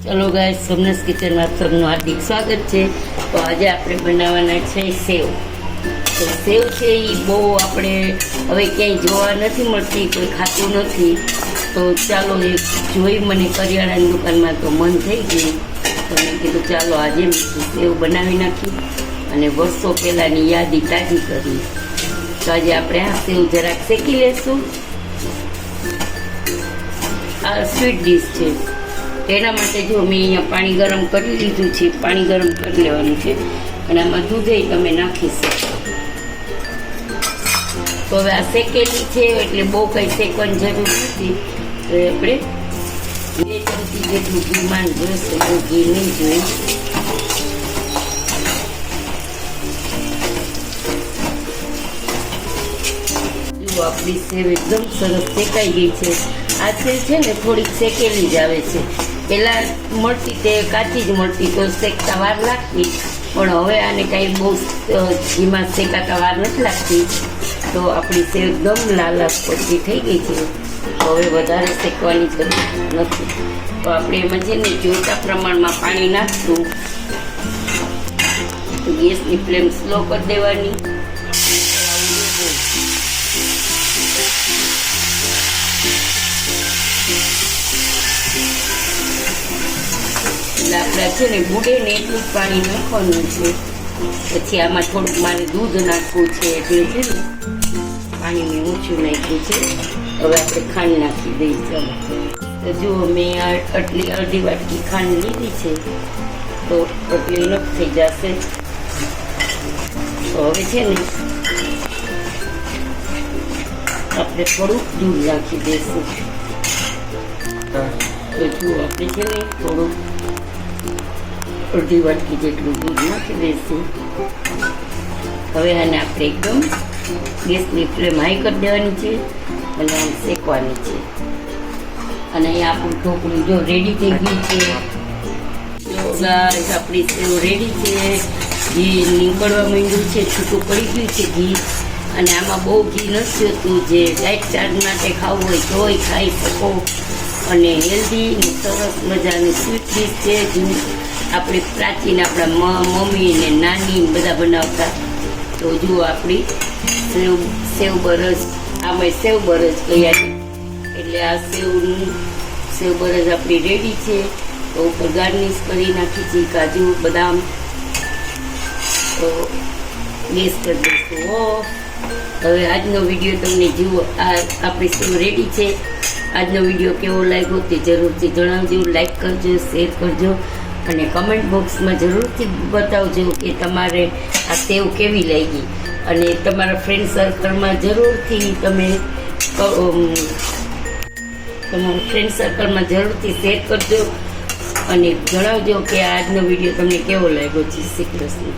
ચલો ગાઈસ, સોમનાથ કિચનમાં આપ સૌનું હાર્દિક સ્વાગત છે. તો આજે આપણે બનાવવાના છે સેવ. તો સેવ છે એ બહુ આપણે હવે ક્યાંય જોવા નથી મળતી, કોઈ ખાતું નથી. તો ચાલો એ જોઈ મને કરિયાણાની દુકાનમાં તો મન થઈ ગયું. તો મેં કીધું ચાલો આજે સેવ બનાવી નાખી અને વર્ષો પહેલાંની યાદી તાજી કરી. તો આજે આપણે આ સેવ જરાક શેકી લેશું. આ સ્વીટ ડીશ છે. એના માટે જો મેં અહીંયા પાણી ગરમ કરી લીધું છે. પાણી ગરમ કરી લેવાનું છે અને આમાં દૂધ તમે નાખી શકો. તો હવે આ શેકેલી છે એટલે બહુ કંઈ શેકવાની જરૂર નથી. તો આપણે 2 ચમચી જેટલું ઘી માંડ જોઈશે, બહુ ઘી નહીં જોઈએ. જો આપણી સેવ એકદમ સરસ શેકાઈ ગઈ છે. આ સેવ છે ને થોડીક શેકેલી જ આવે છે. પહેલાં મળતી તે કાચી જ મળતી તો શેકતા વાર લાગતી, પણ હવે આને કાંઈ બહુ ઘીમાં શેકાતા વાર નથી લાગતી. તો આપણી સેવ એકદમ લાલાશ પડતી થઈ ગઈ છે. હવે વધારે શેકવાની જરૂર નથી. તો આપણે એમાં છે ને જોઈતા પ્રમાણમાં પાણી નાખશું. ગેસની ફ્લેમ સ્લો કરી દેવાની. આપણે છે ને બુડે ને એટલું જ પાણી નાખવાનું છે. પછી આમાં થોડુંક મારે દૂધ નાખવું છે એટલે છે ને પાણી મેં ઓછું નાખ્યું છે. હવે આપણે ખાંડ નાખી દઈએ. ચાલો તો જુઓ મેં આટલી અડધી વાટકી ખાંડ લીધી છે, તો એટલી નખ થઈ જશે. તો હવે છે ને આપણે થોડુંક દૂધ નાખી દઈશું. તો જુઓ આપણે છે ને થોડુંક અડધી વાટકી જેટલું દૂધ નાખી દઈશું. હવે આને આપણે એકદમ ગેસની ફ્લેમ હાઈ કરી દેવાની છે અને આમ શેકવાની છે. અને અહીંયા આપણું ઢોકળું જો રેડી થઈ ગયું છે. જો ગાઈસ આપણી સેવ રેડી છે. ઘી નીકળવા માંડ્યું છે, છૂટું પડી ગયું છે ઘી. અને આમાં બહુ ઘી નથી હોતું. જે ડાયટ ચાર્જ માટે ખાવું હોય તોય ખાઈ શકો. અને હેલ્ધી ને સરસ મજાની સ્વીટ ડીશ છે. આપણી પ્રાચીન આપણા મમ્મી ને નાની બધા બનાવતા. તો જુઓ આપણી સેવ બરસ, આમાં સેવ બરસ કહ્યા એટલે આ સેવ બરસ આપણી રેડી છે. તો ઉપર ગાર્નિશ કરી નાખી છે કાજુ બદામ. તો ગેસ કરી દઈશું ઓફ. હવે આજનો વિડીયો તમને જુઓ. આ આપણી સેવ રેડી છે. આજનો વિડીયો કેવો લાગ્યો તે જરૂરથી જણાવજો. લાઈક કરજો, શેર કરજો અને કમેન્ટ બોક્સમાં જરૂરથી બતાવજો કે તમારે આ સેવ કેવી લાગી. અને તમારા ફ્રેન્ડ સર્કલમાં જરૂરથી તમારા ફ્રેન્ડ સર્કલમાં જરૂરથી શેર કરજો અને જણાવજો કે આજનો વિડીયો તમને કેવો લાગ્યો છે. શ્રી કૃષ્ણ.